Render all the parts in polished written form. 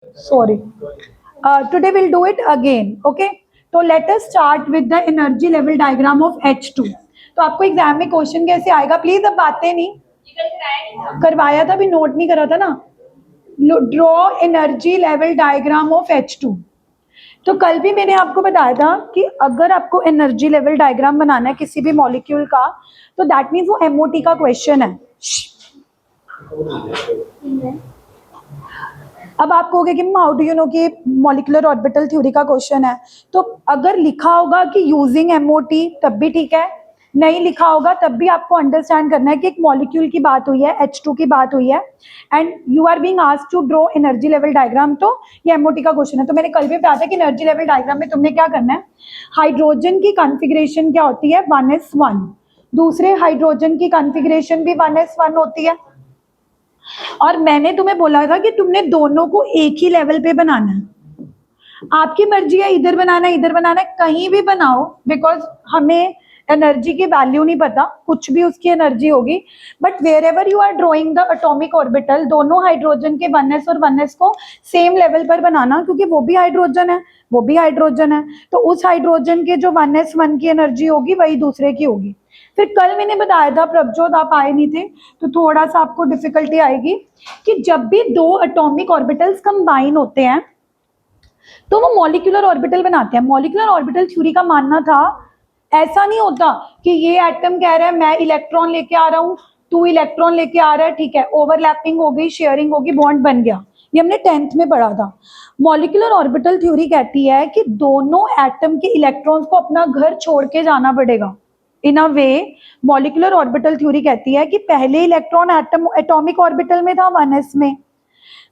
Sorry. Today we'll do it again. Okay. तो let us start with the energy level diagram of H2. तो आपको exam में question कैसे आएगा, please अब बातें नहीं करवाया था, अभी नोट नहीं करा था ना. Draw energy level diagram of H2. तो कल भी मैंने आपको बताया था कि अगर आपको एनर्जी लेवल डायग्राम बनाना है किसी भी मॉलिक्यूल का, तो दैट मीन्स वो एमओटी का क्वेश्चन है. अब आप कहोगे कि हाउ डू यू नो कि मॉलिक्यूलर ऑर्बिटल थ्योरी का क्वेश्चन है. तो अगर लिखा होगा कि यूजिंग एमओटी तब भी ठीक है, नहीं लिखा होगा तब भी आपको अंडरस्टैंड करना है कि एक मॉलिक्यूल की बात हुई है, H2 की बात हुई है, and you are being asked to draw energy level diagram. तो ये एमओटी का क्वेश्चन है. तो मैंने कल भी बताया था कि एनर्जी लेवल डायग्राम में तुमने क्या करना है, हाइड्रोजन की कॉन्फ़िगरेशन क्या होती है, 1s1. दूसरे हाइड्रोजन की कॉन्फ़िगरेशन भी 1s1 होती है. और मैंने तुम्हें बोला था कि तुमने दोनों को एक ही लेवल पे बनाना है. आपकी मर्जी है, इधर बनाना है इधर बनाना है, कहीं भी बनाओ, बिकॉज हमें एनर्जी की वैल्यू नहीं पता, कुछ भी उसकी एनर्जी होगी. But wherever you are drawing the atomic orbital, दोनों हाइड्रोजन के 1s और 1s को सेम लेवल पर बनाना, क्योंकि वो भी हाइड्रोजन है, वो भी हाइड्रोजन है. तो उस हाइड्रोजन के जो 1s1 की एनर्जी होगी वही दूसरे की होगी. फिर कल मैंने बताया था, प्रभजोत आप आए नहीं थे तो थोड़ा सा आपको डिफिकल्टी आएगी, कि जब भी दो एटॉमिक ऑर्बिटल्स कंबाइन होते हैं तो वो मॉलिक्यूलर ऑर्बिटल बनाते हैं. मॉलिक्यूलर ऑर्बिटल थ्योरी का मानना था, ऐसा नहीं होता कि ये एटम कह रहा है मैं इलेक्ट्रॉन लेके आ रहा हूँ, तू इलेक्ट्रॉन लेके आ रहा है, ठीक है, ओवरलैपिंग हो गई, शेयरिंग होगी, बॉन्ड बन गया. ये हमने 10th में पढ़ा था. मॉलिक्यूलर ऑर्बिटल थ्योरी कहती है कि दोनों एटम के इलेक्ट्रॉन्स को अपना घर छोड़ के जाना पड़ेगा. इन अ वे मॉलिक्यूलर ऑर्बिटल थ्योरी कहती है कि पहले इलेक्ट्रॉन एटम एटॉमिक ऑर्बिटल में था 1s में,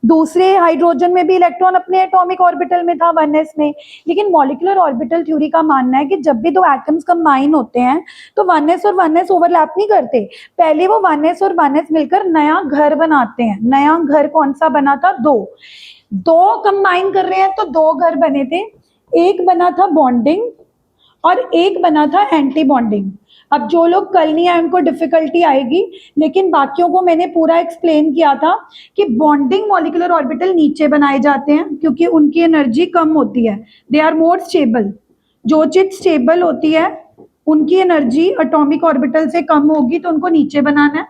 दूसरे हाइड्रोजन में भी इलेक्ट्रॉन अपने एटॉमिक ऑर्बिटल में था 1s में. लेकिन मॉलिक्यूलर ऑर्बिटल थ्योरी का मानना है कि जब भी दो एटम्स कंबाइन होते हैं तो 1s और 1s ओवरलैप नहीं करते, पहले वो 1s और 1s मिलकर नया घर बनाते हैं. नया घर कौन सा बना था, दो कंबाइन कर रहे हैं तो दो घर बने थे. एक बना था बॉन्डिंग और एक बना था एंटी बॉन्डिंग. अब जो लोग कल नहीं आए उनको डिफिकल्टी आएगी, लेकिन बाकियों को मैंने पूरा एक्सप्लेन किया था कि बॉन्डिंग मॉलिक्यूलर ऑर्बिटल नीचे बनाए जाते हैं क्योंकि उनकी एनर्जी कम होती है, दे आर मोर स्टेबल. जो चीज स्टेबल होती है उनकी एनर्जी एटॉमिक ऑर्बिटल से कम होगी, तो उनको नीचे बनाना है.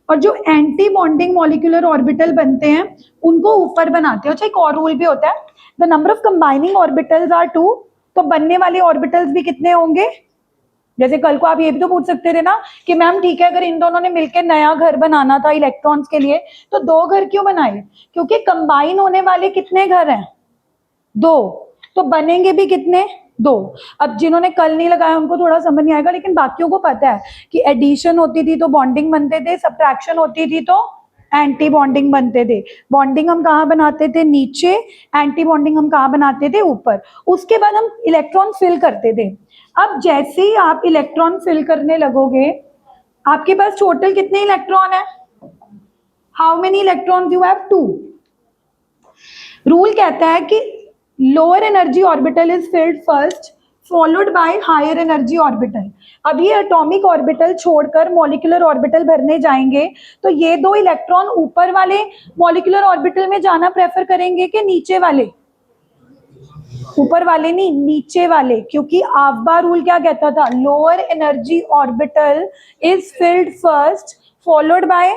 और जो एंटी बॉन्डिंग मॉलिक्यूलर ऑर्बिटल बनते हैं उनको ऊपर बनाते हैं. अच्छा, एक और रूल भी होता है, the number of combining orbitals are 2. तो बनने वाले ऑर्बिटल्स भी कितने होंगे. जैसे कल को आप ये भी तो पूछ सकते थे ना कि मैम ठीक है, अगर इन दोनों ने मिलकर नया घर बनाना था इलेक्ट्रॉन्स के लिए तो दो घर क्यों बनाए, क्योंकि कंबाइन होने वाले कितने घर हैं, दो, तो बनेंगे भी कितने, दो. अब जिन्होंने कल नहीं लगाया उनको थोड़ा समझ नहीं आएगा, लेकिन बाकियों को पता है कि एडिशन होती थी तो बॉन्डिंग बनते थे, सब्ट्रैक्शन होती थी तो एंटी बॉन्डिंग बनते थे. बॉन्डिंग हम कहाँ बनाते थे, नीचे, एंटी बॉन्डिंग हम कहाँ बनाते थे, ऊपर. उसके बाद हम इलेक्ट्रॉन फिल करते थे. अब जैसे ही आप इलेक्ट्रॉन फिल करने लगोगे, आपके पास टोटल कितने इलेक्ट्रॉन है, how many electrons you have, 2. Rule कहता है कि lower energy orbital is filled first followed by higher energy orbital. अब ये एटॉमिक ऑर्बिटल छोड़कर मॉलिक्यूलर ऑर्बिटल भरने जाएंगे तो ये दो इलेक्ट्रॉन ऊपर वाले मॉलिक्यूलर ऑर्बिटल में जाना प्रेफर करेंगे कि नीचे वाले, ऊपर वाले नहीं नीचे वाले, क्योंकि आफ्बा रूल क्या कहता था, lower energy orbital is filled first followed by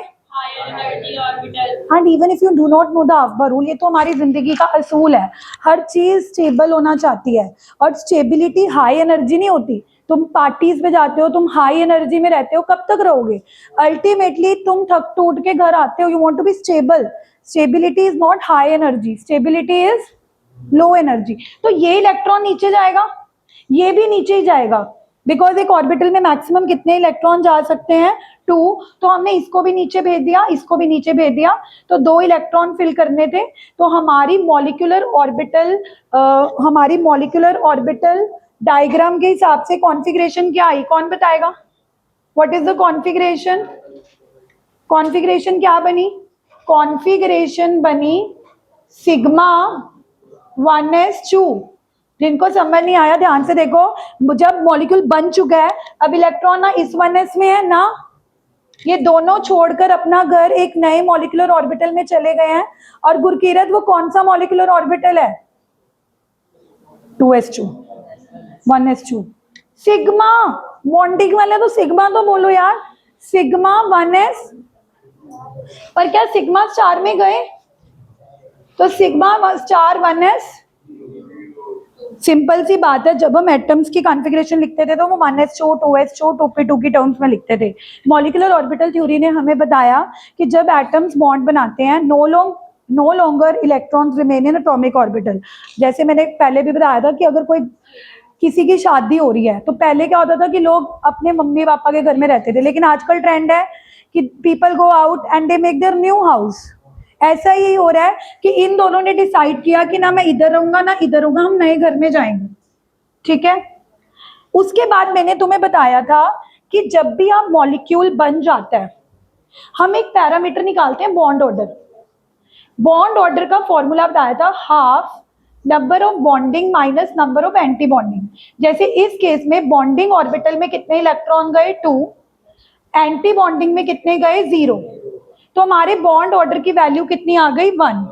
and even if you do not know the Aufbau rule, ये तो हमारी जिंदगी का असूल है, हर चीज स्टेबल होना चाहती है और स्टेबिलिटी हाई एनर्जी नहीं होती. तुम पार्टीज पे जाते हो, तुम हाई एनर्जी में रहते हो, कब तक रहोगे, अल्टीमेटली तुम थक टूट के घर आते हो. You want to be stable, stability is not high energy, stability is low energy. तो ये इलेक्ट्रॉन नीचे जाएगा, ये भी नीचे ही जाएगा, बिकॉज एक ऑर्बिटल में मैक्सिमम कितने इलेक्ट्रॉन जा सकते हैं, 2. तो हमने इसको भी नीचे भेज दिया, इसको भी नीचे भेज दिया, तो 2 इलेक्ट्रॉन फिल करने थे. तो हमारी मॉलिक्यूलर ऑर्बिटल डायग्राम के हिसाब से कॉन्फ़िगरेशन क्या आई, कौन बताएगा, what is the configuration. Configuration क्या बनी, कॉन्फ़िगरेशन बनी सिग्मा 1s2. जिनको समझ नहीं आया ध्यान से देखो, जब मॉलिक्यूल बन चुका है, अब इलेक्ट्रॉन ना इस 1s में है ना ये दोनों छोड़कर अपना घर एक नए मॉलिक्यूलर ऑर्बिटल में चले गए हैं। और गुरकीरत वो कौन सा मॉलिक्यूलर ऑर्बिटल है? 2s2 1s2 sigma. बॉन्डिंग वाले तो सिग्मा तो बोलो यार, सिग्मा 1s। पर क्या सिग्मा स्टार में गए? तो सिग्मा स्टार 1s। सिंपल सी बात है, जब हम एटम्स की कॉन्फ़िगरेशन लिखते थे तो वो 1s2 2s2 2p2 की टर्म्स में लिखते थे। मॉलिक्यूलर ऑर्बिटल थ्योरी ने हमें बताया कि जब एटम्स बॉन्ड बनाते हैं, no longer electrons remain in atomic orbital. जैसे मैंने पहले भी बताया था कि अगर कोई किसी की शादी हो रही है तो पहले क्या होता था कि लोग अपने मम्मी पापा के घर में रहते थे, लेकिन आजकल ट्रेंड है कि people go out and they make their new house. ऐसा ही हो रहा है कि इन दोनों ने डिसाइड किया कि ना मैं इधर रहूंगा ना इधर रहूंगा, हम नए घर में जाएंगे। ठीक है। उसके बाद मैंने तुम्हें बताया था कि जब भी आप मॉलिक्यूल बन जाता है, हम एक पैरामीटर निकालते हैं, बॉन्ड ऑर्डर। बॉन्ड ऑर्डर का फॉर्मूला बताया था, half number of bonding minus number of anti bonding. जैसे इस केस में बॉन्डिंग ऑर्बिटल में कितने इलेक्ट्रॉन गए? 2। एंटी बॉन्डिंग में कितने गए? 0। तो हमारे बॉन्ड ऑर्डर की वैल्यू कितनी आ गई? 1।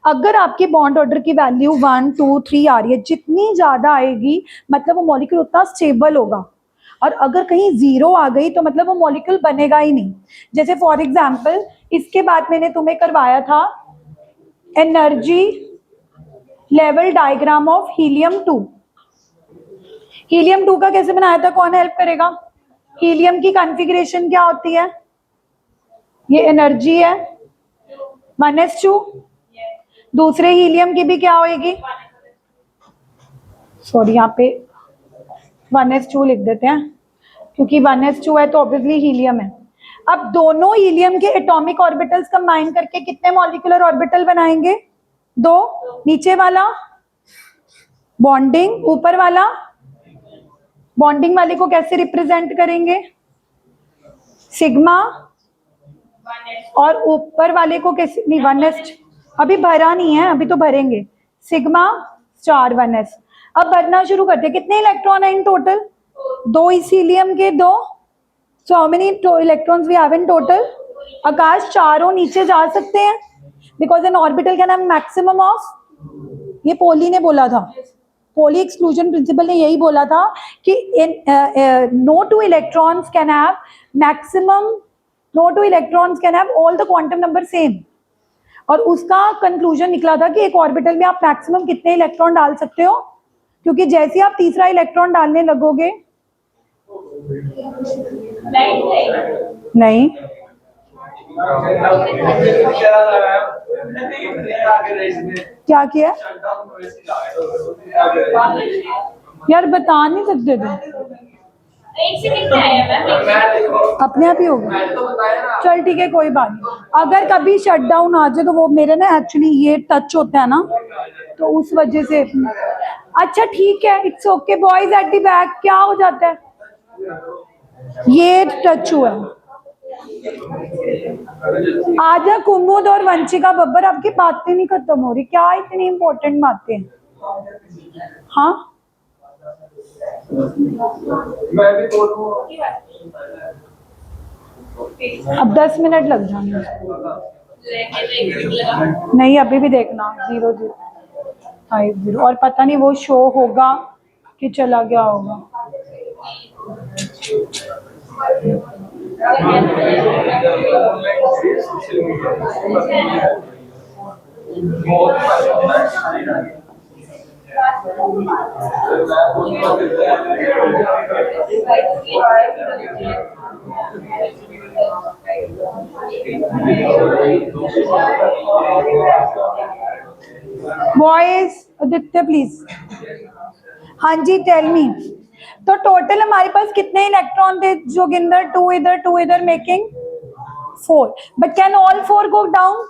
अगर आपकी बॉन्ड ऑर्डर की वैल्यू 1 2 3 आ रही है, जितनी ज्यादा आएगी मतलब वो मॉलिक्यूल उतना स्टेबल होगा। और अगर कहीं 0 आ गई तो मतलब वो मॉलिक्यूल बनेगा ही नहीं। जैसे फॉर एग्जाम्पल इसके बाद मैंने तुम्हें करवाया था energy level diagram of helium 2। Helium 2 का कैसे बनाया था? कौन हेल्प करेगा? हीलियम की कॉन्फ़िगरेशन क्या होती है? ये एनर्जी है 1s2। दूसरे हीलियम की भी क्या होगी? सॉरी, यहाँ पे 1s2 लिख देते हैं क्योंकि 1s2 है तो ऑब्वियसली हीलियम है। अब दोनों हीलियम के एटॉमिक ऑर्बिटल्स कंबाइन करके कितने मॉलिक्यूलर ऑर्बिटल बनाएंगे? 2। नीचे वाला बॉन्डिंग, ऊपर वाला बॉन्डिंग वाले को कैसे रिप्रेजेंट करेंगे? सिग्मा। और ऊपर वाले को कैसे? नहीं, 1s अभी भरा नहीं है, अभी तो भरेंगे। Sigma star 1s। अब भरना शुरू करते हैं। कितने इलेक्ट्रॉन है इन टोटल? 2 इस हीलियम के 2। So how many electrons we have in total? Akash, चारों नीचे जा सकते हैं because an orbital can have maximum of, ये पोली ने बोला था, पोली एक्सक्लूजन प्रिंसिपल ने यही बोला था कि no two electrons can have maximum, no two electrons can have all the quantum number same. और उसका कंक्लूजन निकला था कि एक ऑर्बिटल में आप मैक्सिमम कितने इलेक्ट्रॉन डाल सकते हो, क्योंकि जैसे ही आप तीसरा इलेक्ट्रॉन डालने लगोगे, नहीं क्या किया यार, बता नहीं सकते थे, अपने आप ही होगा। चल ठीक है, कोई बात नहीं। अगर कभी शट डाउन आ जाए तो वो मेरे ना एक्चुअली ये टच होता है ना, तो उस वजह से। अच्छा ठीक है, it's okay. Boys at the back क्या हो जाता है? ये टच हुआ है। आजा कुमुद और वंशिका बब्बर, आपकी बातें नहीं खत्म हो रही, क्या इतनी इंपॉर्टेंट बातें? हाँ अब 10 मिनट लग जाएंगे। नहीं अभी भी देखना 0050, और पता नहीं वो शो होगा कि चला गया होगा। Boys, Aditya please. हाँ जी, टेल मी। तो टोटल हमारे पास कितने इलेक्ट्रॉन थे जोगिंदर? 2 इधर 2 इधर, making 4। But can all 4 go down?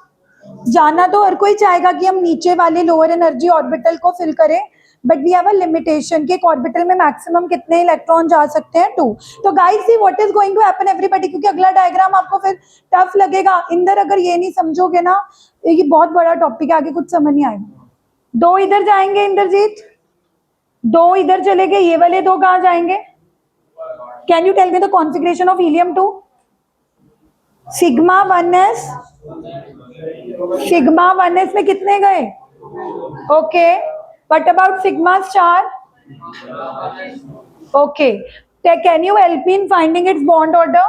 जाना तो हर कोई चाहेगा कि हम नीचे वाले लोअर एनर्जी ऑर्बिटल को फिल करें, but we have a limitation कि एक ऑर्बिटल में मैक्सिमम कितने इलेक्ट्रॉन जा सकते हैं? 2। तो guys see what is going to happen everybody, क्योंकि अगला डायग्राम आपको फिर टफ लगेगा। इंदर अगर ये नहीं समझोगे ना, ये बहुत बड़ा टॉपिक है, आगे कुछ समझ नहीं आएगा। 2 इधर जाएंगे इंद्रजीत, 2 इधर चले गए, ये वाले 2 कहाँ जाएंगे? Can you tell me the configuration of helium 2? Sigma 1s, sigma 1s में कितने गए? Okay, what about sigma star? Okay, can you help me in finding its bond order?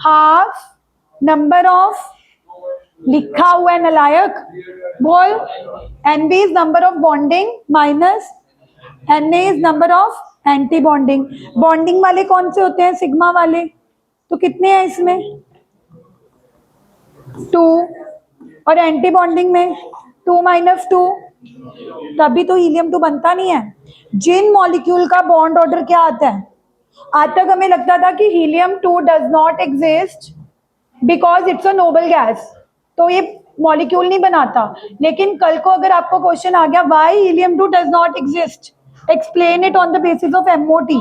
Half number of, लिखा हुआ है नलायक, बोल। NB is number of bonding minus Na is number of anti bonding. Bonding वाले कौन से होते हैं? सिग्मा वाले। तो कितने हैं इसमें? 2। और एंटी बॉन्डिंग में 2 माइनस 2, तभी तो हीलियम 2 बनता नहीं है। जिन मॉलिक्यूल का बॉन्ड ऑर्डर क्या आता है, आज तक हमें लगता था कि helium 2 does not exist because it's a noble gas, तो ये मॉलिक्यूल नहीं बनाता। लेकिन कल को अगर आपको क्वेश्चन आ गया why helium 2 does not exist, explain it on the basis of MOT।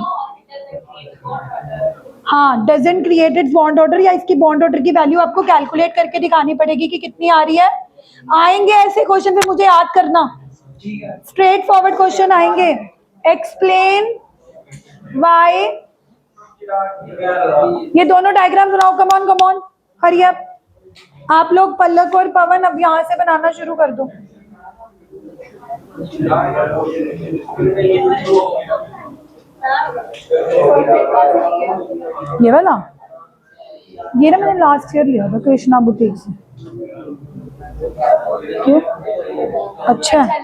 हाँ, doesn't create it's bond order, या इसकी बॉन्ड ऑर्डर की वैल्यू आपको कैलकुलेट करके दिखानी पड़ेगी कि कितनी आ रही है। आएंगे ऐसे क्वेश्चन, फिर मुझे याद करना, स्ट्रेट फॉरवर्ड क्वेश्चन आएंगे। एक्सप्लेन व्हाई, ये दोनों डायग्राम बनाओ, come on come on, hurry up. आप लोग पल्लक और पवन अब यहाँ से बनाना शुरू कर दो। ये वाला, ये ना मैंने लास्ट ईयर लिया था कृष्णा बुटीक से। क्यों? अच्छा है,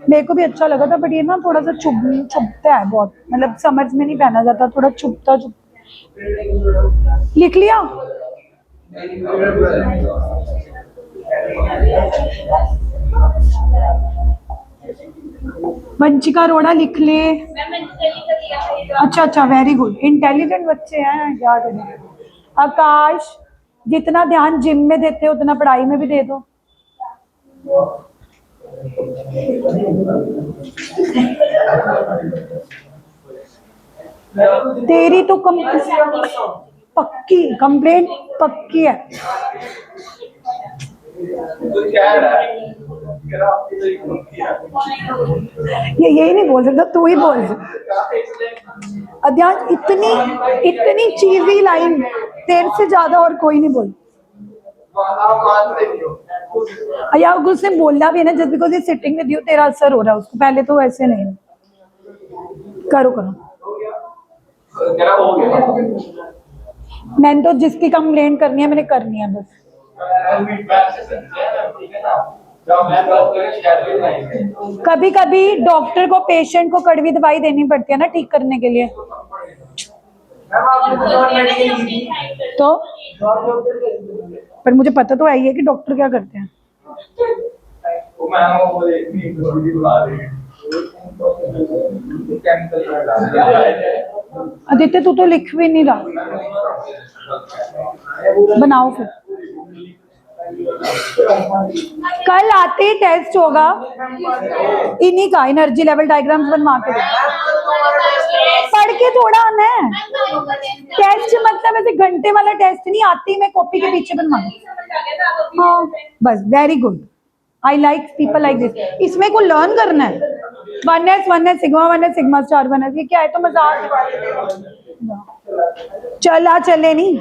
मेरे को भी अच्छा लगा था, बट ये ना थोड़ा सा चुभता है बहुत, मतलब समझ में नहीं पहना जाता, थोड़ा चुभता। लिख लिया? वंशिका अरोड़ा लिख ले। अच्छा, वेरी गुड, इंटेलिजेंट बच्चे हैं, याद है। आकाश, जितना ध्यान जिम में देते हो उतना पढ़ाई में भी दे दो। तेरी तो पक्की कंप्लेंट पक्की है। ये यही नहीं बोल सकता, तू ही बोल। अध्यान, इतनी चीजी लाइन तेरे से ज्यादा और कोई नहीं बोल। यार उसने बोलना भी है ना, जस्ट बिकॉज ये सिटिंग विद यू तेरा असर हो रहा है उसको, पहले तो ऐसे नहीं। करो मैंने तो जिसकी कंप्लेंट करनी है मैंने करनी है बस। कभी कभी डॉक्टर को पेशेंट को कड़वी दवाई देनी पड़ती है ना ठीक करने के लिए। तो पर मुझे पता तो है कि डॉक्टर क्या करते हैं। आदित्य तू तो लिख भी नहीं रहा, बनाओ फिर। कल आते ही टेस्ट होगा इन्हीं का, एनर्जी लेवल डायग्राम्स बनवा के पढ़ के थोड़ा आना है। टेस्ट मतलब ऐसे घंटे वाला टेस्ट नहीं, आती मैं कॉपी के पीछे बनवा। हाँ बस, very good, I like people like this. इसमें को लर्न करना है। 1s sigma 1s sigma star 1s, ये क्या है? तो मजाक। चला चले नहीं,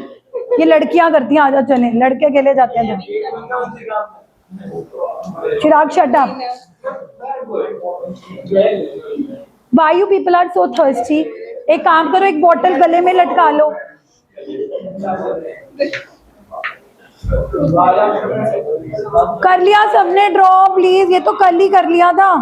ये लड़कियां करती हैं, आजा चले, लड़के अकेले जाते हैं। Chirag shut up. Why you people are so thirsty? एक काम करो, एक बोतल गले में लटका लो। कर लिया सबने ड्रॉ? प्लीज, ये तो कल ही कर लिया था।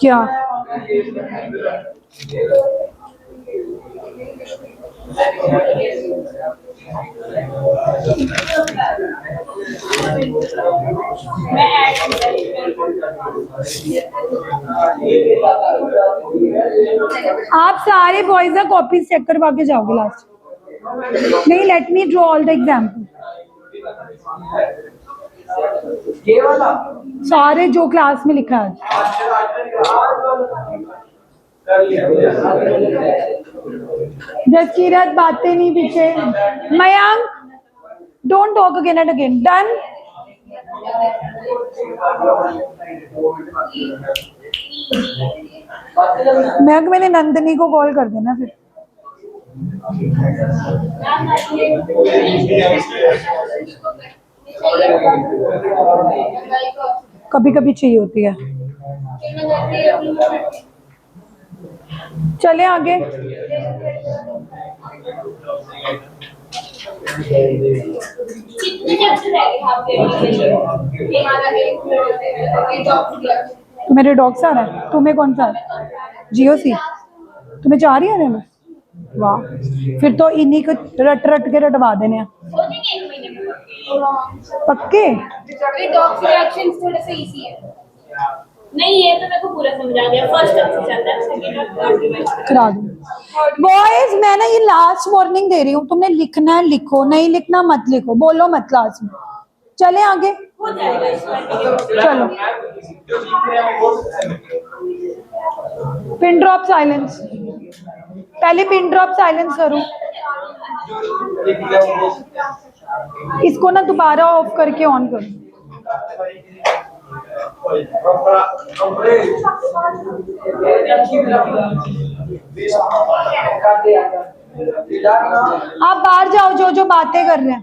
क्या? आप सारे बॉयज का कॉपीज चेक करवा के जाओगे लास्ट। नहीं, let me draw all the example, सारे जो क्लास में लिखा है। जसकीरत बातें नहीं पीछे। Mayank, don't talk again and again. Done. मैंने नंदिनी को कॉल कर देना फिर। कभी कभी चाहिए होती है। चले आगे। मेरे डॉग्स आ रहा है, तुम्हें कौन सा है? जियो सी, तुम्हें 4 ही आ रहे हैं? वाह, फिर तो इन्हीं को रट रट के रटवा देने हैं। पक्के? डॉग्स रिएक्शंस थोड़े से इजी है। नहीं, ये तो मेरे को पूरा समझ आ गया। फर्स्ट अच्छे चलता है, सेकंड करा दो। बॉयज, मैं ना ये लास्ट वार्निंग दे रही हूँ, तुमने लिखना है लिखो, नहीं लिखना मत लिखो, बोलो मत क्लास में। चले आगे। हो जाएगा इसमें। चलो, पिन ड्रॉप साइलेंस। पहले पिन ड्रॉप साइलेंस करो। इसको ना दोबारा ऑफ करके ऑन करो। आप बाहर जाओ, जो जो बातें कर रहे हैं।